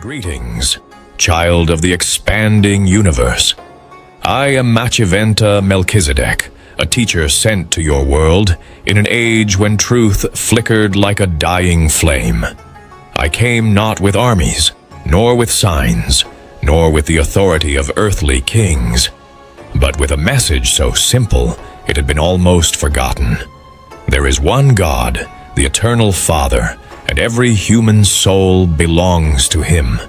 Greetings, child of the expanding universe. I am Machiventa Melchizedek, a teacher sent to your world in an age when truth flickered like a dying flame. I came not with armies, nor with signs, nor with the authority of earthly kings, but with a message so simple it had been almost forgotten. There is one God, the Eternal Father, and every human soul belongs to Him.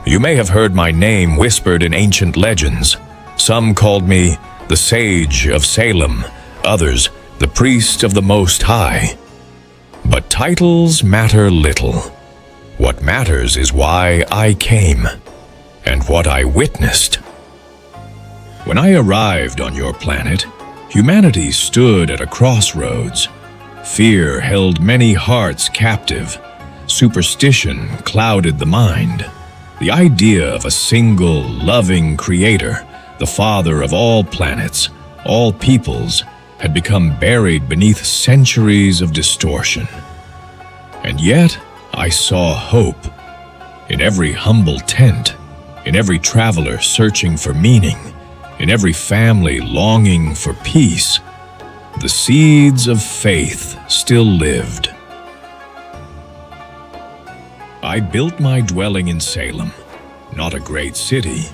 You may have heard my name whispered in ancient legends. Some called me the Sage of Salem, others the Priest of the Most High. But titles matter little. What matters is why I came, and what I witnessed. When I arrived on your planet, humanity stood at a crossroads. Fear held many hearts captive. Superstition clouded the mind. The idea of a single, loving creator, the father of all planets, all peoples, had become buried beneath centuries of distortion. And yet, I saw hope. In every humble tent, in every traveler searching for meaning, in every family longing for peace, the seeds of faith still lived. I built my dwelling in Salem, not a great city,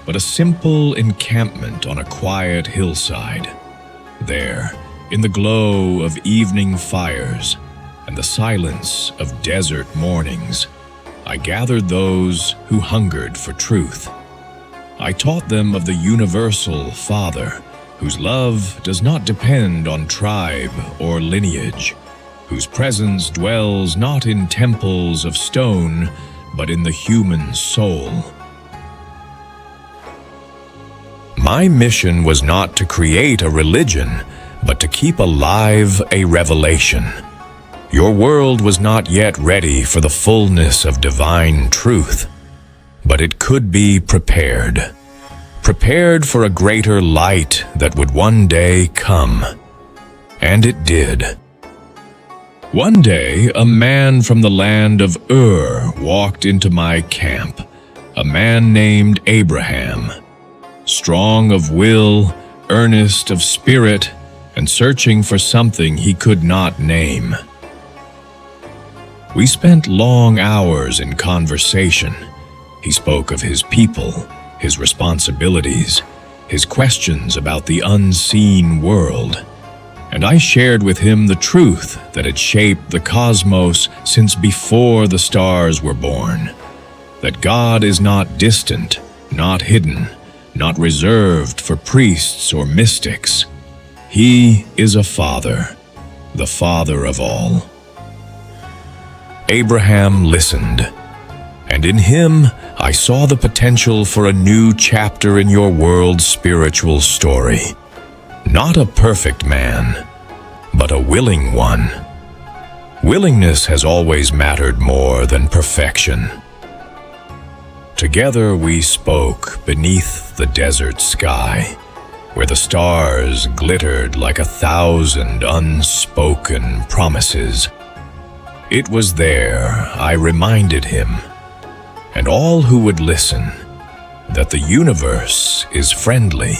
but a simple encampment on a quiet hillside. There, in the glow of evening fires and the silence of desert mornings, I gathered those who hungered for truth. I taught them of the universal Father, whose love does not depend on tribe or lineage, whose presence dwells not in temples of stone, but in the human soul. My mission was not to create a religion, but to keep alive a revelation. Your world was not yet ready for the fullness of divine truth, but it could be prepared. Prepared for a greater light that would one day come. And it did. One day, a man from the land of Ur walked into my camp, a man named Abraham, strong of will, earnest of spirit, and searching for something he could not name. We spent long hours in conversation. He spoke of his people, his responsibilities, his questions about the unseen world, and I shared with him the truth that had shaped the cosmos since before the stars were born, that God is not distant, not hidden, not reserved for priests or mystics. He is a father, the father of all. Abraham listened, and in him I saw the potential for a new chapter in your world's spiritual story. Not a perfect man, but a willing one. Willingness has always mattered more than perfection. Together we spoke beneath the desert sky, where the stars glittered like 1,000 unspoken promises. It was there I reminded him, and all who would listen, that the universe is friendly,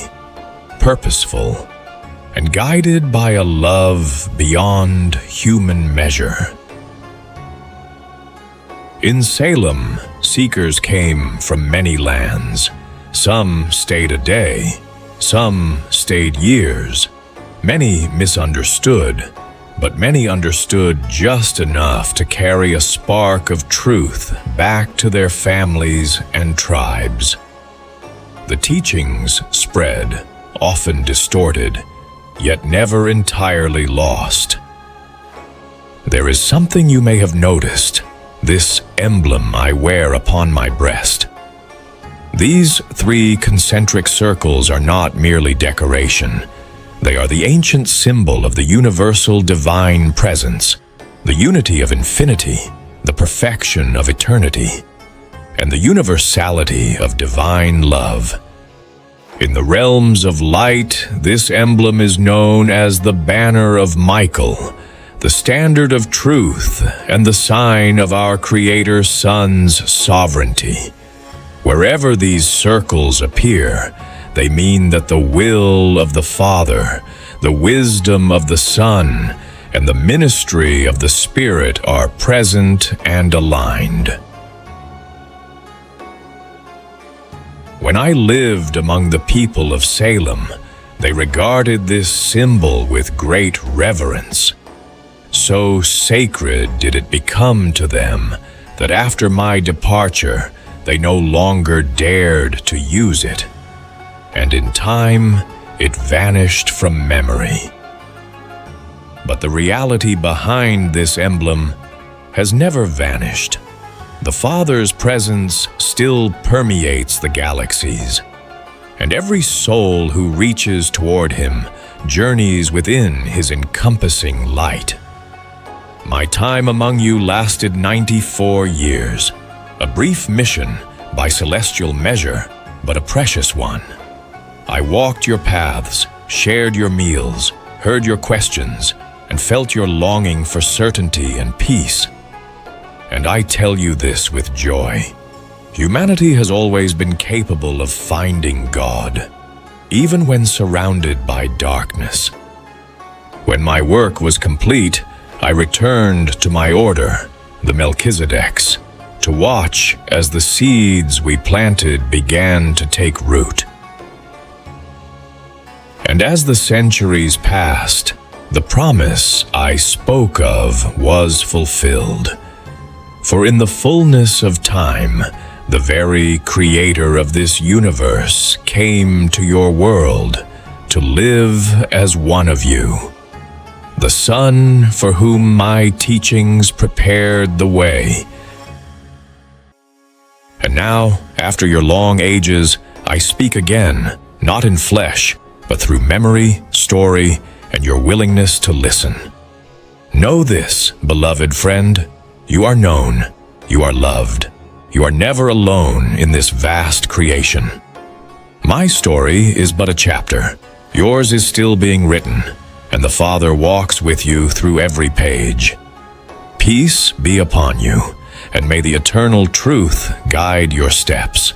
purposeful, and guided by a love beyond human measure. In Salem, seekers came from many lands. Some stayed a day, some stayed years. Many misunderstood, but many understood just enough to carry a spark of truth back to their families and tribes. The teachings spread, often distorted, yet never entirely lost. There is something you may have noticed, this emblem I wear upon my breast. These 3 concentric circles are not merely decoration. They are the ancient symbol of the universal divine presence, the unity of infinity, the perfection of eternity, and the universality of divine love. In the realms of light, this emblem is known as the Banner of Michael, the standard of truth and the sign of our Creator Son's sovereignty. Wherever these circles appear, they mean that the will of the Father, the wisdom of the Son, and the ministry of the Spirit are present and aligned. When I lived among the people of Salem, they regarded this symbol with great reverence. So sacred did it become to them that after my departure, they no longer dared to use it, and in time, it vanished from memory. But the reality behind this emblem has never vanished. The Father's presence still permeates the galaxies, and every soul who reaches toward Him journeys within His encompassing light. My time among you lasted 94 years, a brief mission by celestial measure, but a precious one. I walked your paths, shared your meals, heard your questions, and felt your longing for certainty and peace. And I tell you this with joy. Humanity has always been capable of finding God, even when surrounded by darkness. When my work was complete, I returned to my order, the Melchizedeks, to watch as the seeds we planted began to take root. And as the centuries passed, the promise I spoke of was fulfilled. For in the fullness of time, the very Creator of this universe came to your world to live as one of you, the Son for whom my teachings prepared the way. And now, after your long ages, I speak again, not in flesh, but through memory, story, and your willingness to listen. Know this, beloved friend, you are known, you are loved. You are never alone in this vast creation. My story is but a chapter. Yours is still being written, and the Father walks with you through every page. Peace be upon you, and may the eternal truth guide your steps.